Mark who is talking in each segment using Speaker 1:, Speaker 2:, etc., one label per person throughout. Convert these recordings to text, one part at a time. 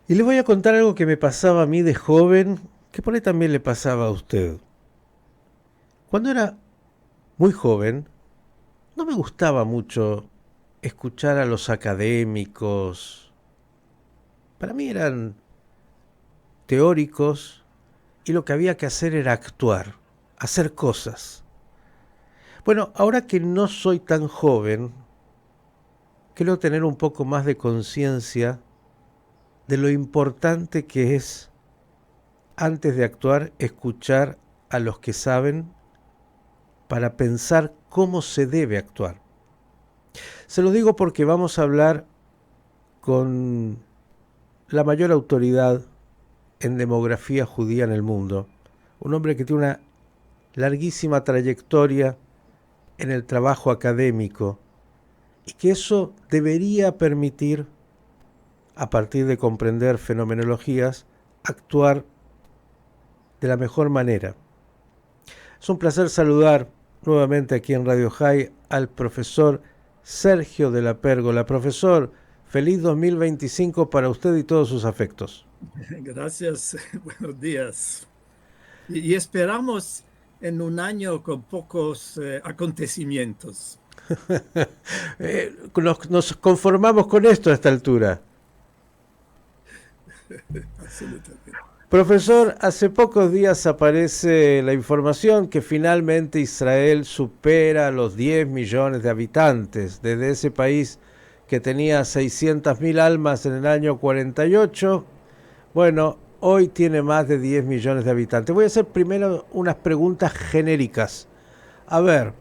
Speaker 1: Y les voy a contar algo que me pasaba a mí de joven, que por ahí también le pasaba a usted. Cuando era muy joven, no me gustaba mucho escuchar a los académicos. Para mí eran teóricos y lo que había que hacer era actuar, hacer cosas. Bueno, ahora que no soy tan joven, quiero tener un poco más de conciencia de lo importante que es, antes de actuar, escuchar a los que saben para pensar cómo se debe actuar. Se lo digo porque vamos a hablar con la mayor autoridad en demografía judía en el mundo, un hombre que tiene una larguísima trayectoria en el trabajo académico y que eso debería permitir, a partir de comprender fenomenologías, actuar de la mejor manera. Es un placer saludar nuevamente aquí en Radio High al profesor Sergio de la Pérgola. Profesor, feliz 2025 para usted y todos sus afectos.
Speaker 2: Gracias, buenos días. Y esperamos en un año con pocos acontecimientos.
Speaker 1: Nos conformamos con esto a esta altura.
Speaker 2: Absolutamente.
Speaker 1: Profesor, hace pocos días aparece la información que finalmente Israel supera los 10 millones de habitantes. Desde ese país que tenía 600.000 almas en el año 48, bueno, hoy tiene más de 10 millones de habitantes. Voy a hacer primero unas preguntas genéricas. A ver,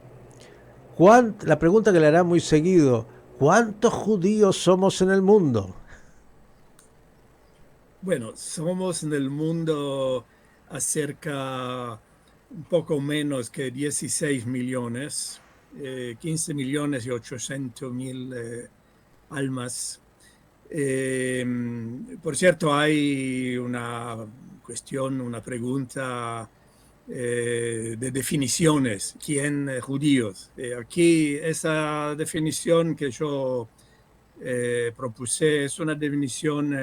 Speaker 1: la pregunta que le hará muy seguido, ¿cuántos judíos somos en el mundo?
Speaker 2: Bueno, somos en el mundo acerca un poco menos que 16 millones, 15 millones y 800 mil almas. Eh, por cierto, hay una cuestión, una pregunta de definiciones. ¿Quién judíos? Aquí esa definición que yo propuse es una definición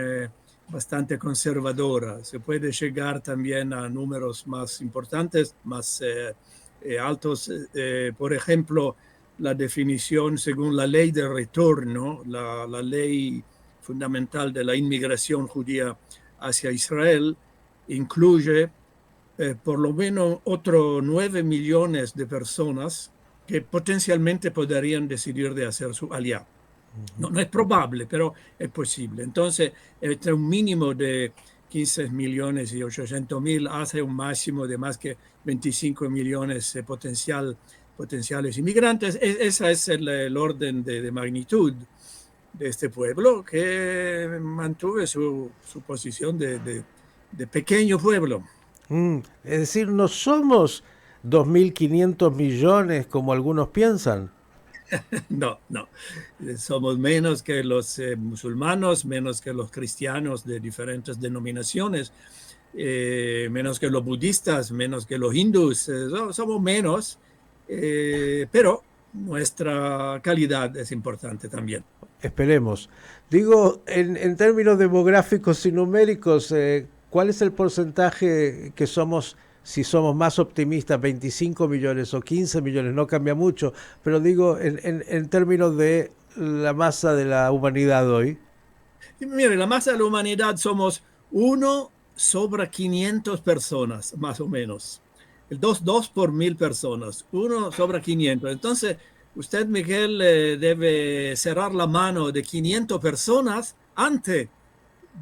Speaker 2: bastante conservadora. Se puede llegar también a números más importantes, más altos. Por ejemplo, la definición según la ley de retorno, la ley fundamental de la inmigración judía hacia Israel, incluye por lo menos otros 9 millones de personas que potencialmente podrían decidir de hacer su aliá. No, no es probable, pero es posible. Entonces, entre un mínimo de 15 millones y 800 mil hace un máximo de más que 25 millones de potenciales inmigrantes. Ese es el orden de magnitud de este pueblo que mantuvo su posición de pequeño pueblo.
Speaker 1: Es decir, no somos 2.500 millones como algunos piensan.
Speaker 2: No, no. Somos menos que los musulmanos, menos que los cristianos de diferentes denominaciones, menos que los budistas, menos que los hindús. Somos menos, pero nuestra calidad es importante también.
Speaker 1: Esperemos. Digo, en términos demográficos y numéricos, ¿cuál es el porcentaje que somos, si somos más optimistas, 25 millones o 15 millones? No cambia mucho, pero digo, en términos de la masa de la humanidad hoy.
Speaker 2: Y mire, la masa de la humanidad somos 1 sobre 500 personas, más o menos. El dos por mil personas, 1 sobre 500. Entonces, usted, Miguel, debe cerrar la mano de 500 personas antes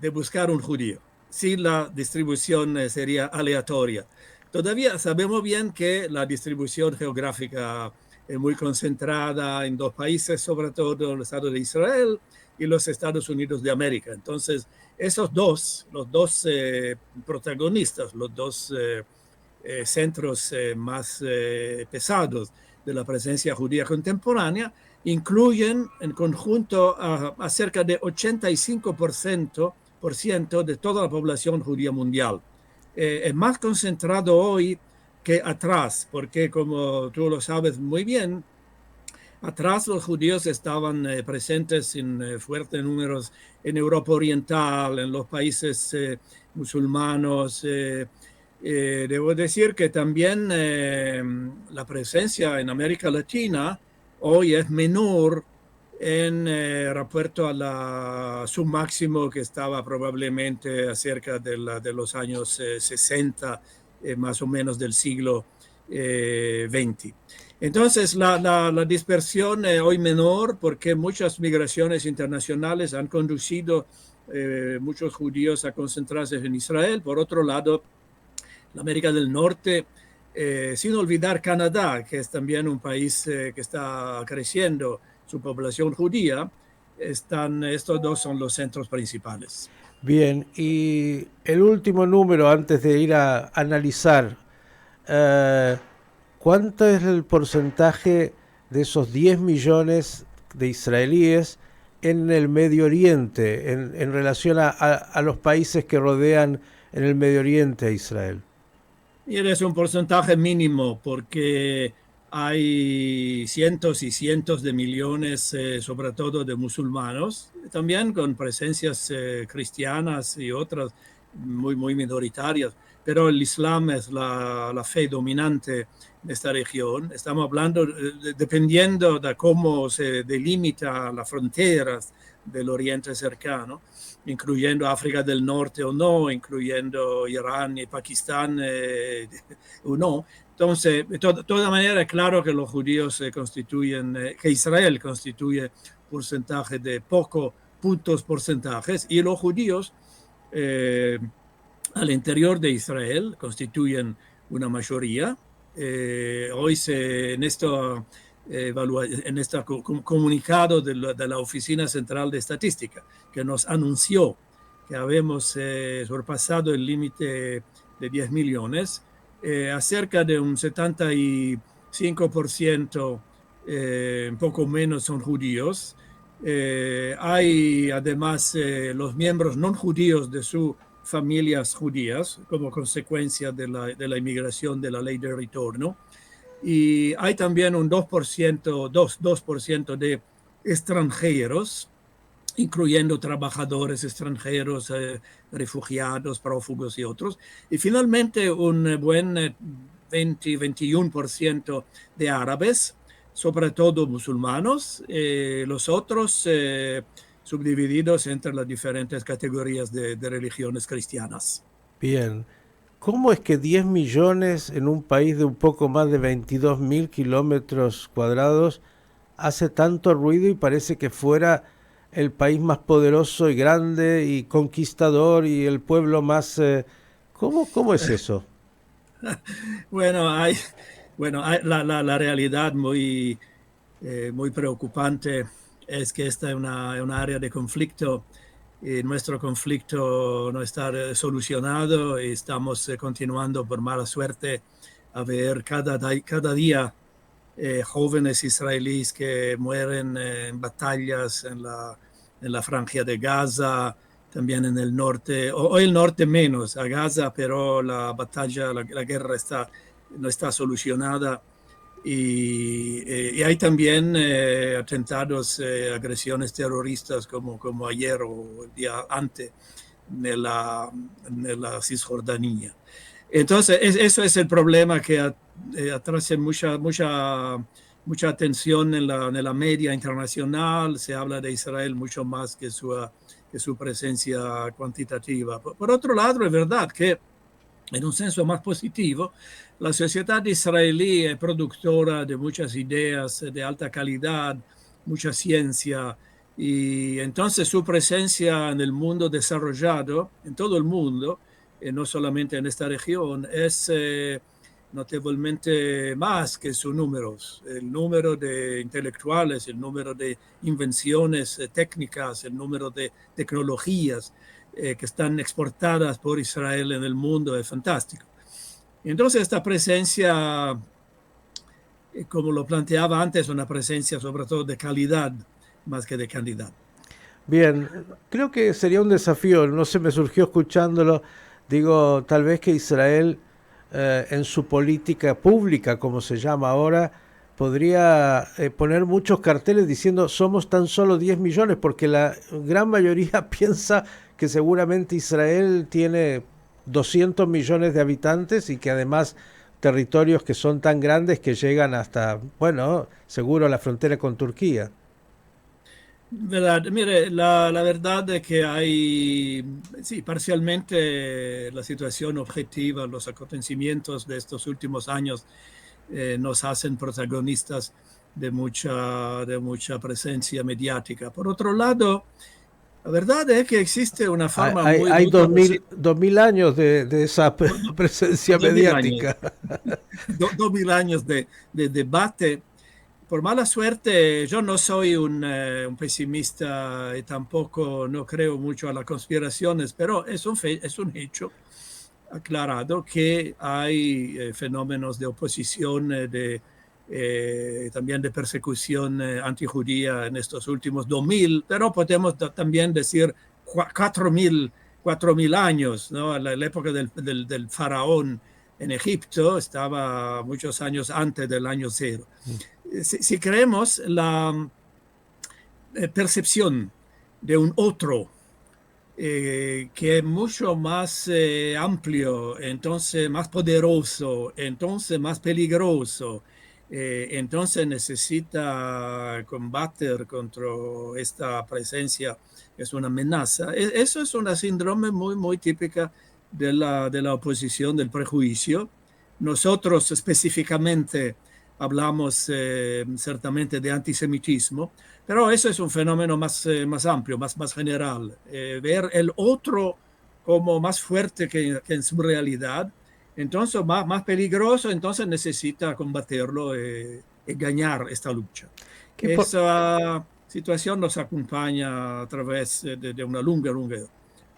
Speaker 2: de buscar un judío. Si la distribución sería aleatoria. Todavía sabemos bien que la distribución geográfica es muy concentrada en dos países, sobre todo el Estado de Israel y los Estados Unidos de América. Entonces, esos dos, los dos protagonistas, los dos centros más pesados de la presencia judía contemporánea, incluyen en conjunto a cerca de 85% de toda la población judía mundial. Es más concentrado hoy que atrás, porque como tú lo sabes muy bien, atrás los judíos estaban presentes en fuertes números en Europa Oriental, en los países musulmanos. Debo decir que también la presencia en América Latina hoy es menor en respecto a su máximo que estaba probablemente acerca de los años 60, más o menos del siglo XX. Entonces, la dispersión es hoy menor porque muchas migraciones internacionales han conducido muchos judíos a concentrarse en Israel. Por otro lado, la América del Norte, sin olvidar Canadá, que es también un país que está creciendo su población judía, estos dos son los centros principales.
Speaker 1: Bien, y el último número antes de ir a analizar, eh, ¿cuánto es el porcentaje de esos 10 millones de israelíes en el Medio Oriente, en relación a los países que rodean en el Medio Oriente a Israel?
Speaker 2: Y es un porcentaje mínimo porque hay cientos y cientos de millones, sobre todo de musulmanes, también con presencias cristianas y otras muy minoritarias, pero el Islam es la fe dominante de esta región. Estamos hablando, dependiendo de cómo se delimitan las fronteras del Oriente cercano, incluyendo África del Norte o no, incluyendo Irán y Pakistán o no. Entonces, de toda manera, es claro que los judíos que Israel constituye porcentaje de pocos puntos porcentajes, y los judíos al interior de Israel constituyen una mayoría. Hoy en este comunicado de la Oficina Central de Estadística, que nos anunció que habíamos sobrepasado el límite de 10 millones, acerca de un 75%, un poco menos, son judíos. Hay además los miembros no judíos de sus familias judías como consecuencia de la inmigración de la ley de retorno. Y hay también un 2% de extranjeros, incluyendo trabajadores extranjeros, refugiados, prófugos y otros. Y finalmente un buen 20-21% de árabes, sobre todo musulmanos, los otros subdivididos entre las diferentes categorías de religiones cristianas.
Speaker 1: Bien, ¿cómo es que 10 millones en un país de un poco más de 22.000 kilómetros cuadrados hace tanto ruido y parece que fuera el país más poderoso y grande y conquistador y el pueblo más... ¿cómo es eso?
Speaker 2: Bueno, la realidad muy preocupante es que esta es una área de conflicto, y nuestro conflicto no está solucionado y estamos continuando por mala suerte a ver cada día jóvenes israelíes que mueren en batallas en la franja de Gaza, también en el norte, o el norte menos, a Gaza, pero la batalla, la guerra no está solucionada. Y hay también atentados, agresiones terroristas como ayer o el día antes en la Cisjordania. Entonces, eso es el problema que atrae mucha atención en la media internacional. Se habla de Israel mucho más que su presencia cuantitativa. Por otro lado, es verdad que en un senso más positivo, la sociedad israelí es productora de muchas ideas de alta calidad, mucha ciencia, y entonces su presencia en el mundo desarrollado, en todo el mundo, no solamente en esta región, es notablemente más que sus números. El número de intelectuales, el número de invenciones técnicas, el número de tecnologías que están exportadas por Israel en el mundo es fantástico. Entonces esta presencia, como lo planteaba antes, una presencia sobre todo de calidad más que de cantidad.
Speaker 1: Bien, creo que sería un desafío, no se me surgió escuchándolo, digo, tal vez que Israel en su política pública, como se llama ahora, podría poner muchos carteles diciendo somos tan solo 10 millones, porque la gran mayoría piensa que seguramente Israel tiene 200 millones de habitantes y que además territorios que son tan grandes que llegan hasta, bueno, seguro la frontera con Turquía.
Speaker 2: ¿Verdad? Mire, la verdad es que hay, sí, parcialmente la situación objetiva, los acontecimientos de estos últimos años nos hacen protagonistas de mucha presencia mediática. Por otro lado, la verdad es que existe una forma
Speaker 1: Hay
Speaker 2: muy conocida,
Speaker 1: 2000 años de esa
Speaker 2: por,
Speaker 1: presencia
Speaker 2: por 2000 años,
Speaker 1: mediática.
Speaker 2: 2000 años de debate. Por mala suerte, yo no soy un pesimista y tampoco no creo mucho a las conspiraciones, pero es un hecho aclarado que hay fenómenos de oposición, también de persecución antijudía en estos últimos 2000, pero podemos también decir 4000, 4000 años, ¿no? La época del faraón en Egipto estaba muchos años antes del año cero. Si creemos la percepción de un otro que es mucho más amplio, entonces más poderoso, entonces más peligroso, entonces necesita combatir contra esta presencia, es una amenaza. Eso es una síndrome muy típica de la oposición, del prejuicio. Nosotros específicamente hablamos ciertamente de antisemitismo, pero eso es un fenómeno más amplio, más general. Ver el otro como más fuerte que en su realidad, entonces más peligroso, entonces necesita combatirlo y ganar esta lucha.
Speaker 1: ¿Qué por-
Speaker 2: Esa situación nos acompaña a través de una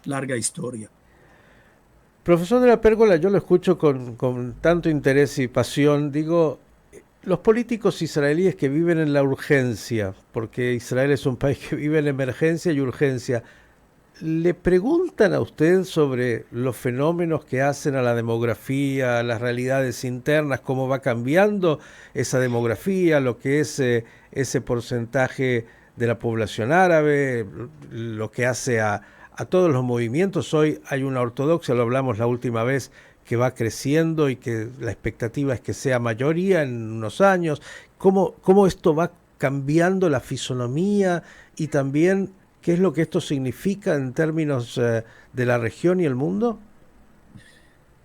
Speaker 2: larga historia.
Speaker 1: Profesor de la Pérgola, yo lo escucho con tanto interés y pasión. Digo, los políticos israelíes que viven en la urgencia, porque Israel es un país que vive en emergencia y urgencia, ¿le preguntan a usted sobre los fenómenos que hacen a la demografía, a las realidades internas, cómo va cambiando esa demografía, lo que es ese porcentaje de la población árabe, lo que hace a todos los movimientos? Hoy hay una ortodoxia, lo hablamos la última vez, que va creciendo y que la expectativa es que sea mayoría en unos años. ¿Cómo esto va cambiando la fisonomía y también qué es lo que esto significa en términos de la región y el mundo?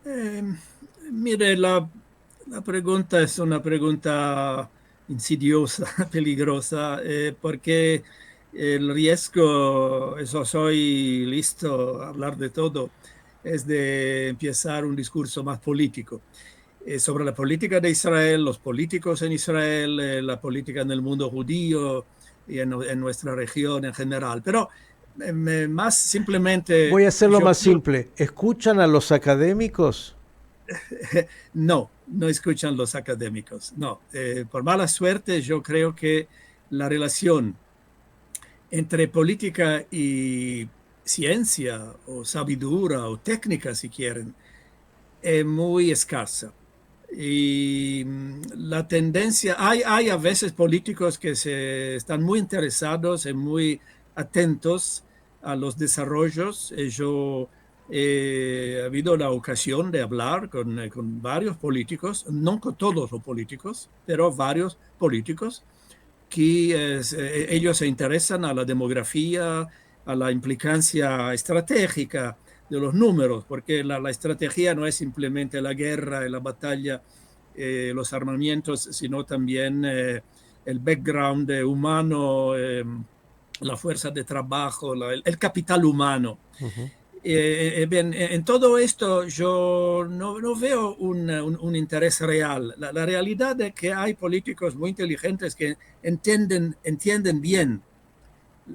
Speaker 2: Eh, mire, la pregunta es una pregunta insidiosa, peligrosa, porque el riesgo, eso soy listo a hablar de todo, es de empezar un discurso más político sobre la política de Israel, los políticos en Israel, la política en el mundo judío y en nuestra región en general. Pero más simplemente,
Speaker 1: Voy a hacerlo
Speaker 2: yo
Speaker 1: más
Speaker 2: creo.
Speaker 1: simple. ¿Escuchan a los académicos?
Speaker 2: No escuchan los académicos, no. Por mala suerte, yo creo que la relación entre política y ciencia o sabiduría o técnica, si quieren, es muy escasa. Y la tendencia, hay a veces políticos que están muy interesados y muy atentos a los desarrollos. Yo he habido la ocasión de hablar con varios políticos, no con todos los políticos, pero varios políticos que ellos se interesan a la demografía, a la implicancia estratégica de los números, porque la estrategia no es simplemente la guerra y la batalla, los armamentos, sino también el background humano, la fuerza de trabajo, el capital humano.
Speaker 1: Ujú.
Speaker 2: Bien, en todo esto yo no veo un interés real. La realidad es que hay políticos muy inteligentes que entienden bien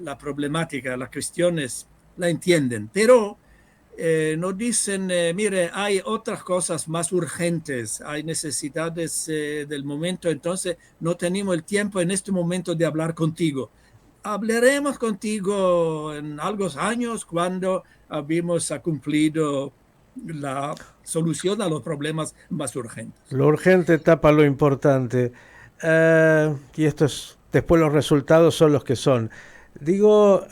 Speaker 2: la problemática, las cuestiones, la entienden, pero nos dicen, mire, hay otras cosas más urgentes, hay necesidades del momento, entonces no tenemos el tiempo en este momento de hablar contigo. Hablaremos contigo en algunos años cuando habíamos cumplido la solución a los problemas más urgentes.
Speaker 1: Lo urgente tapa lo importante. Y esto es, después los resultados son los que son. Digo,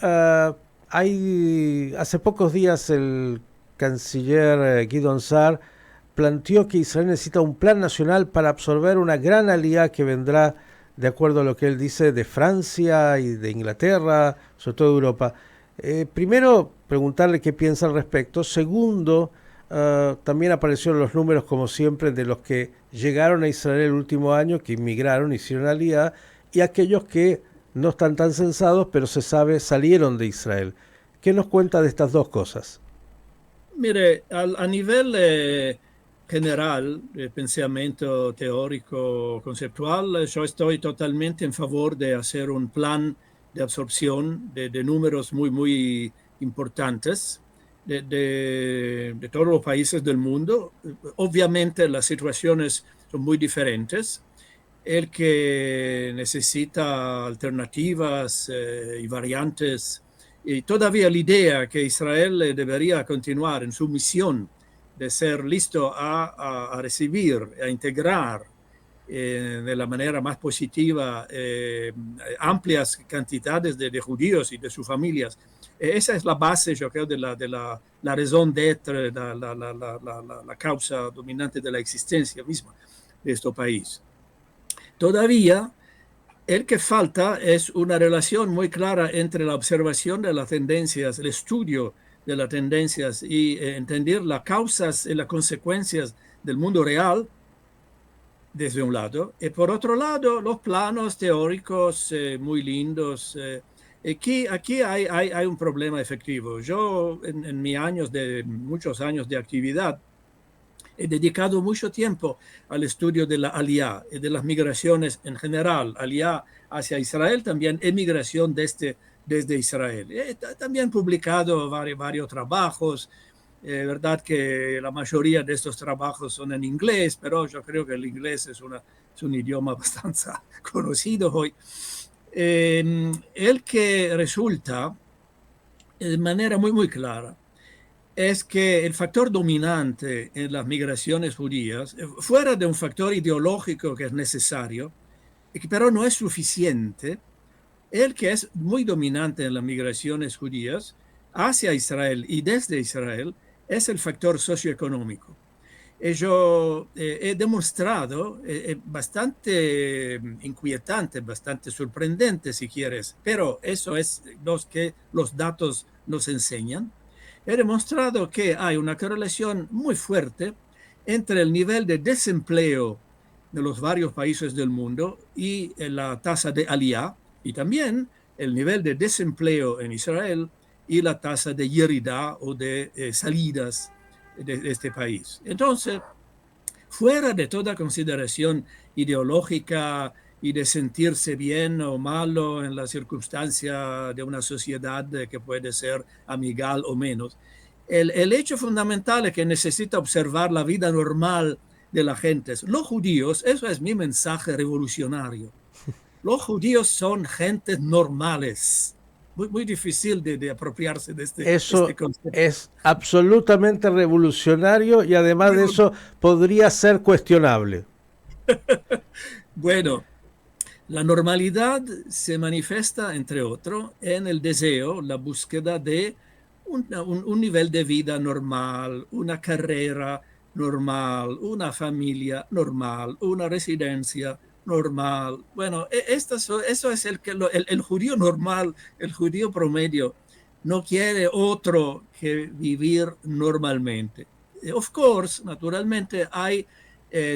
Speaker 1: hace pocos días el canciller Guidon Saar planteó que Israel necesita un plan nacional para absorber una gran alianza que vendrá, de acuerdo a lo que él dice, de Francia y de Inglaterra, sobre todo de Europa. Primero, preguntarle qué piensa al respecto. Segundo, también aparecieron los números, como siempre, de los que llegaron a Israel el último año, que inmigraron, hicieron alianza, y aquellos que no están tan censados, pero se sabe, salieron de Israel. ¿Qué nos cuenta de estas dos cosas?
Speaker 2: Mire, a nivel general, de pensamiento teórico, conceptual, yo estoy totalmente en favor de hacer un plan de absorción de números muy, muy importantes de todos los países del mundo. Obviamente las situaciones son muy diferentes. El que necesita alternativas y variantes. Y todavía la idea que Israel debería continuar en su misión de ser listo a recibir, a integrar de la manera más positiva amplias cantidades de judíos y de sus familias. Esa es la base, yo creo, la raison d'être, la causa dominante de la existencia misma de este país. Todavía, el que falta es una relación muy clara entre la observación de las tendencias, el estudio de las tendencias y entender las causas y las consecuencias del mundo real, desde un lado, y por otro lado, los planos teóricos muy lindos. Aquí hay un problema efectivo. Yo, en mis años muchos años de actividad, he dedicado mucho tiempo al estudio de la Aliyá y de las migraciones en general, Aliyá hacia Israel, también emigración desde Israel. He también publicado varios trabajos, verdad que la mayoría de estos trabajos son en inglés, pero yo creo que el inglés es un idioma bastante conocido hoy. El que resulta de manera muy, muy clara es que el factor dominante en las migraciones judías, fuera de un factor ideológico que es necesario, pero no es suficiente, el que es muy dominante en las migraciones judías hacia Israel y desde Israel es el factor socioeconómico. Yo he demostrado bastante inquietante, bastante sorprendente si quieres, pero eso es lo que los datos nos enseñan. He demostrado que hay una correlación muy fuerte entre el nivel de desempleo de los varios países del mundo y la tasa de aliyah, y también el nivel de desempleo en Israel y la tasa de yerida o de salidas de este país. Entonces, fuera de toda consideración ideológica y de sentirse bien o malo en la circunstancia de una sociedad que puede ser amigal o menos, el hecho fundamental es que necesita observar la vida normal de la gente. Los judíos, eso es mi mensaje revolucionario. Los judíos son gentes normales. Muy, muy difícil de apropiarse de este
Speaker 1: Eso
Speaker 2: concepto.
Speaker 1: es absolutamente revolucionario y además de eso podría ser cuestionable.
Speaker 2: Bueno, la normalidad se manifiesta, entre otros, en el deseo, la búsqueda de un nivel de vida normal, una carrera normal, una familia normal, una residencia normal. Bueno, eso es el judío normal, el judío promedio, no quiere otro que vivir normalmente. Of course, naturalmente hay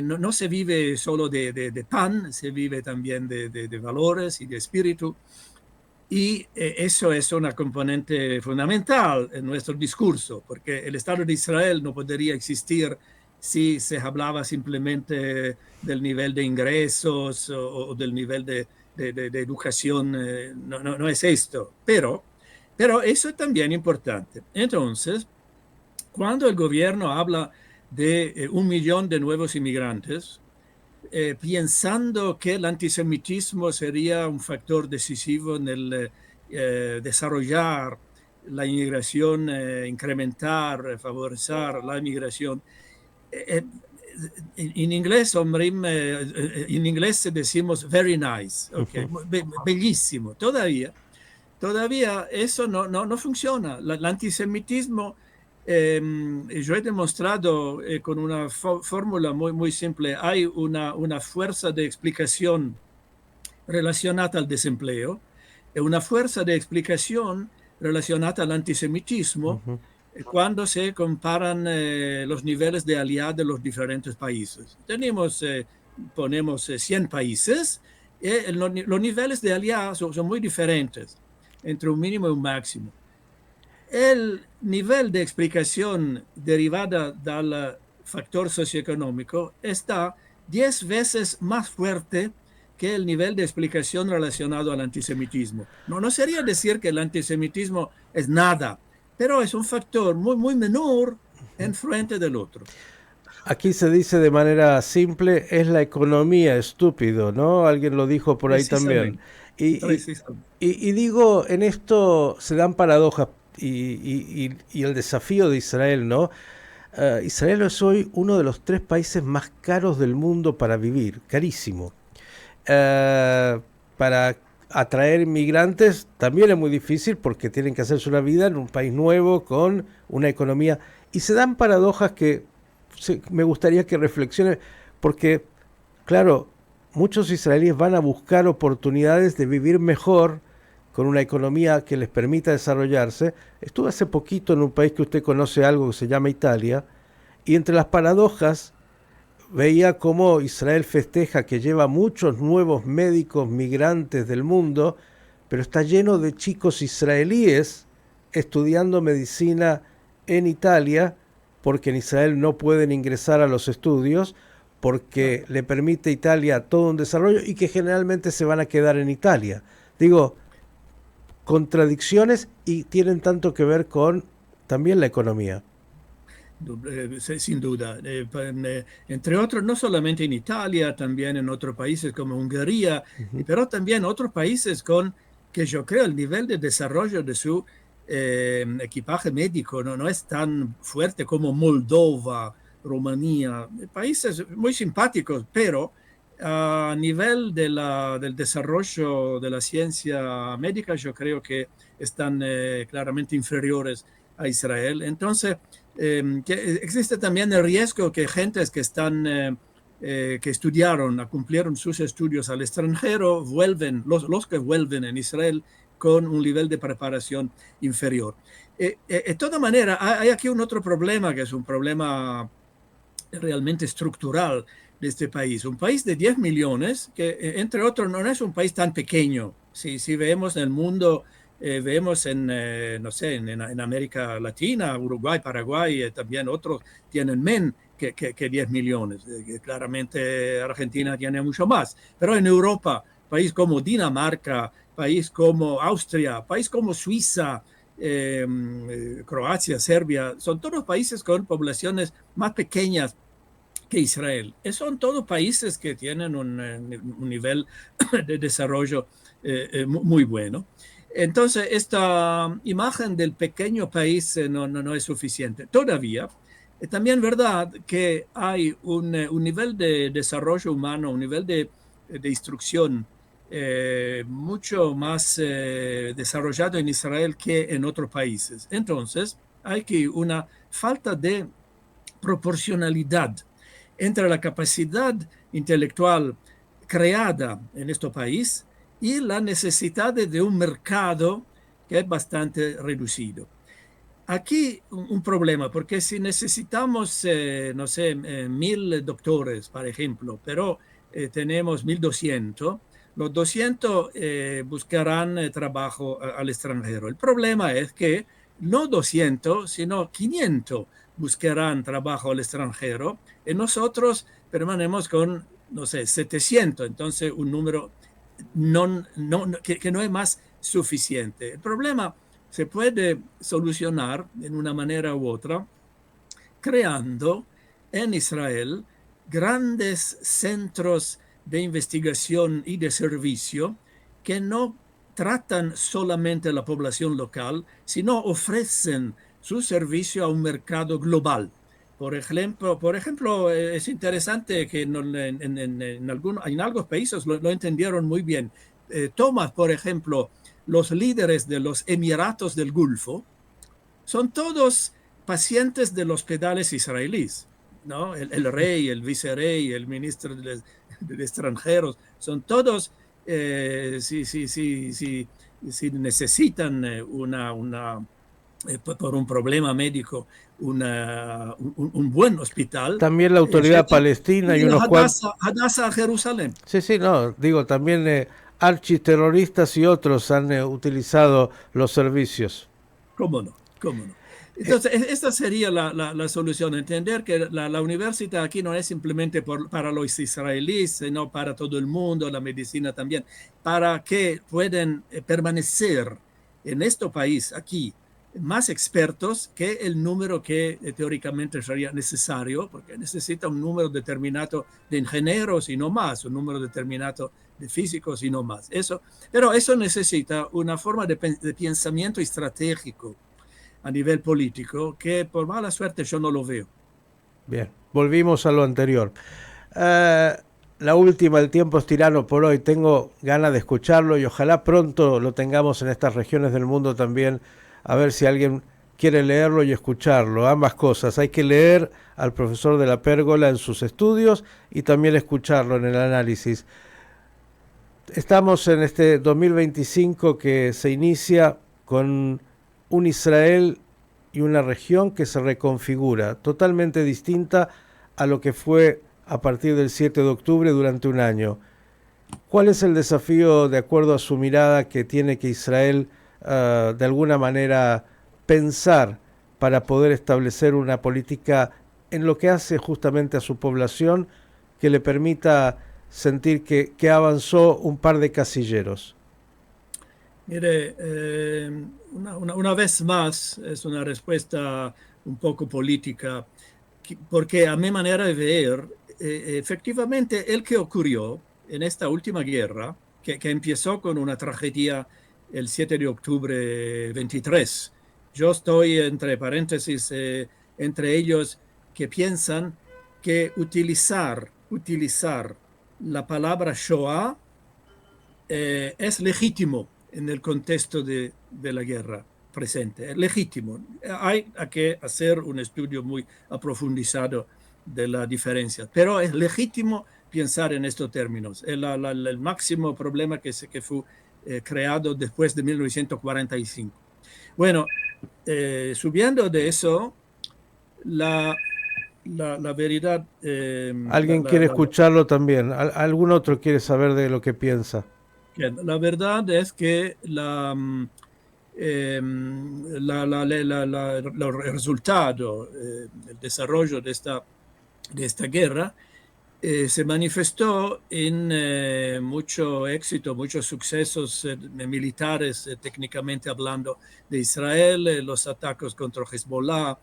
Speaker 2: no se vive solo de pan, se vive también de valores y de espíritu. Y eso es una componente fundamental en nuestro discurso, porque el Estado de Israel no podría existir si se hablaba simplemente del nivel de ingresos o del nivel de educación. No es esto, pero eso es también importante. Entonces, cuando el gobierno habla de 1 millón de nuevos inmigrantes, pensando que el antisemitismo sería un factor decisivo en el desarrollar la inmigración, incrementar, favorecer la inmigración. Eh, in inglés, in inglés decimos very nice, okay, bellísimo. Todavía eso no funciona. El antisemitismo, yo he demostrado con una fórmula muy simple, hay una fuerza de explicación relacionada al desempleo y una fuerza de explicación relacionada al antisemitismo cuando se comparan los niveles de alianza de los diferentes países. Ponemos 100 países y los niveles de alianza son muy diferentes entre un mínimo y un máximo. El nivel de explicación derivada del factor socioeconómico está 10 veces más fuerte que el nivel de explicación relacionado al antisemitismo. No sería decir que el antisemitismo es nada, pero es un factor muy menor en frente del otro.
Speaker 1: Aquí se dice de manera simple, es la economía, estúpido, ¿no? Alguien lo dijo por ahí también. Y digo, en esto se dan paradojas y el desafío de Israel, ¿no? Israel es hoy uno de los 3 países más caros del mundo para vivir, carísimo. Para atraer inmigrantes también es muy difícil porque tienen que hacerse una vida en un país nuevo con una economía. Y se dan paradojas que me gustaría que reflexionen, porque, claro, muchos israelíes van a buscar oportunidades de vivir mejor con una economía que les permita desarrollarse. Estuve hace poquito en un país que usted conoce algo que se llama Italia, y entre las paradojas veía cómo Israel festeja que lleva muchos nuevos médicos migrantes del mundo, pero está lleno de chicos israelíes estudiando medicina en Italia, porque en Israel no pueden ingresar a los estudios, porque le permite a Italia todo un desarrollo y que generalmente se van a quedar en Italia. Digo, contradicciones y tienen tanto que ver con también la economía.
Speaker 2: Sin duda. Entre otros, no solamente en Italia, también en otros países como Hungría, pero también otros países con que yo creo el nivel de desarrollo de su equipaje médico no es tan fuerte como Moldova, Rumanía, países muy simpáticos, pero a nivel del desarrollo de la ciencia médica yo creo que están claramente inferiores a Israel. Entonces, que existe también el riesgo que gentes que que estudiaron, cumplieron sus estudios al extranjero, vuelven, los que vuelven en Israel con un nivel de preparación inferior. De todas maneras, hay aquí un otro problema, que es un problema realmente estructural de este país. Un país de 10 millones, que entre otros no es un país tan pequeño. Si vemos en el mundo, vemos no sé, en América Latina, Uruguay, Paraguay, también otros tienen menos que 10 millones. Claramente Argentina tiene mucho más. Pero en Europa, país como Dinamarca, país como Austria, país como Suiza, Croacia, Serbia, son todos países con poblaciones más pequeñas que Israel. Son todos países que tienen un nivel de desarrollo muy bueno. Entonces, esta imagen del pequeño país no es suficiente. Todavía, es también verdad que hay un nivel de desarrollo humano, un nivel de instrucción mucho más desarrollado en Israel que en otros países. Entonces, hay que una falta de proporcionalidad entre la capacidad intelectual creada en este país y la necesidad de un mercado que es bastante reducido. Aquí un problema, porque si necesitamos, no sé, 1.000 doctores, por ejemplo, pero tenemos 1.200, los 200 buscarán trabajo al extranjero. El problema es que no 200, sino 500 buscarán trabajo al extranjero y nosotros permanecemos con, no sé, 700, entonces un número que no es más suficiente. El problema se puede solucionar en una manera u otra creando en Israel grandes centros de investigación y de servicio que no tratan solamente a la población local, sino ofrecen su servicio a un mercado global. Por ejemplo, es interesante que en algunos países lo entendieron muy bien. Toma, por ejemplo, los líderes de los Emiratos del Golfo son todos pacientes de los hospitales israelíes, ¿no? El rey, el vicerrey, el ministro de Extranjeros, son todos, si necesitan por un problema médico, un buen hospital,
Speaker 1: También la autoridad
Speaker 2: llegan
Speaker 1: palestina y
Speaker 2: y
Speaker 1: unos cuantos...
Speaker 2: Hadassah a Jerusalén.
Speaker 1: Sí, sí, no, digo, también architerroristas y otros han utilizado los servicios.
Speaker 2: ¿Cómo no? ¿Cómo no?
Speaker 1: Eh,
Speaker 2: Entonces, esta sería la solución, entender que la universidad aquí no es simplemente para los israelíes, sino para todo el mundo, la medicina también, para que puedan permanecer en este país, aquí, más expertos que el número que teóricamente sería necesario, porque necesita un número determinado de ingenieros y no más, un número determinado de físicos y no más. Pero eso necesita una forma de pensamiento estratégico a nivel político que por mala suerte yo no lo veo.
Speaker 1: Bien, volvimos a lo anterior. Eh, la última, el tiempo es tirano por hoy. Tengo ganas de escucharlo y ojalá pronto lo tengamos en estas regiones del mundo también. A ver si alguien quiere leerlo y escucharlo. Ambas cosas. Hay que leer al profesor de la Pérgola en sus estudios y también escucharlo en el análisis. Estamos en este 2025 que se inicia con un Israel y una región que se reconfigura, totalmente distinta a lo que fue a partir del 7 de octubre durante un año. ¿Cuál es el desafío, de acuerdo a su mirada, que tiene que Israel de alguna manera pensar para poder establecer una política en lo que hace justamente a su población que le permita sentir que avanzó un par de casilleros?
Speaker 2: Mire, una vez más es una respuesta un poco política, porque a mi manera de ver, efectivamente, el que ocurrió en esta última guerra, que empezó con una tragedia el 7 de octubre 23. Yo estoy entre paréntesis, entre ellos que piensan que utilizar la palabra Shoah es legítimo en el contexto de la guerra presente, es legítimo. Hay que hacer un estudio muy aprofundizado de la diferencia, pero es legítimo pensar en estos términos. El máximo problema que fue creado después de 1945. Bueno, subiendo de eso, la veridad...
Speaker 1: ¿Alguien quiere escucharlo también? ¿Algún otro quiere saber de lo que piensa?
Speaker 2: La verdad es que el resultado, el desarrollo de esta guerra se manifestó en mucho éxito, muchos sucesos militares, técnicamente hablando, de Israel, los ataques contra Hezbollah,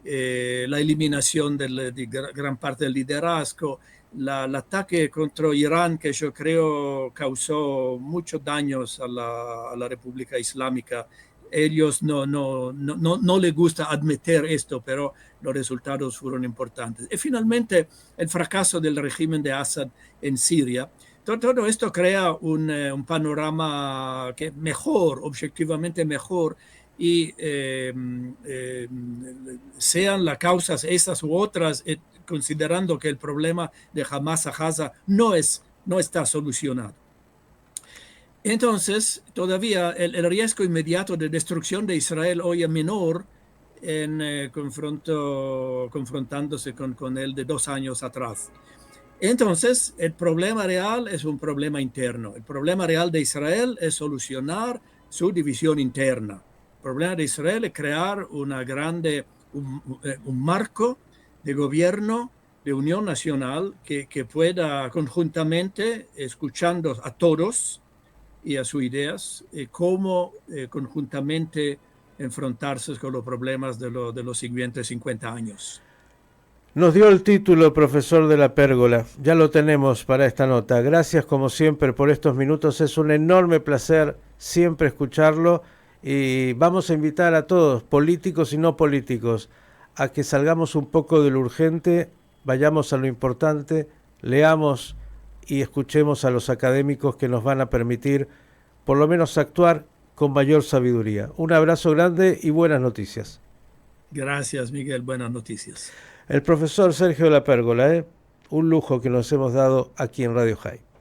Speaker 2: la eliminación de gran parte del liderazgo, el ataque contra Irán, que yo creo causó muchos daños a la República Islámica. Ellos no les gusta admitir esto, pero los resultados fueron importantes. Y finalmente, el fracaso del régimen de Assad en Siria. Todo esto crea un panorama que mejor, objetivamente mejor, y sean las causas estas u otras, considerando que el problema de Hamas a Gaza no está solucionado. Entonces, todavía el riesgo inmediato de destrucción de Israel hoy es menor en confrontándose con él de 2 años atrás. Entonces, el problema real es un problema interno. El problema real de Israel es solucionar su división interna. El problema de Israel es crear un marco de gobierno, de unión nacional, que pueda conjuntamente, escuchando a todos y a sus ideas, cómo conjuntamente enfrentarse con los problemas de los siguientes 50 años.
Speaker 1: Nos dio el título, profesor de la Pérgola. Ya lo tenemos para esta nota. Gracias como siempre por estos minutos. Es un enorme placer siempre escucharlo y vamos a invitar a todos, políticos y no políticos, a que salgamos un poco de lo urgente, vayamos a lo importante, leamos y escuchemos a los académicos que nos van a permitir por lo menos actuar con mayor sabiduría. Un abrazo grande y buenas noticias.
Speaker 2: Gracias, Miguel. Buenas noticias.
Speaker 1: El profesor Sergio La Pérgola, un lujo que nos hemos dado aquí en Radio High.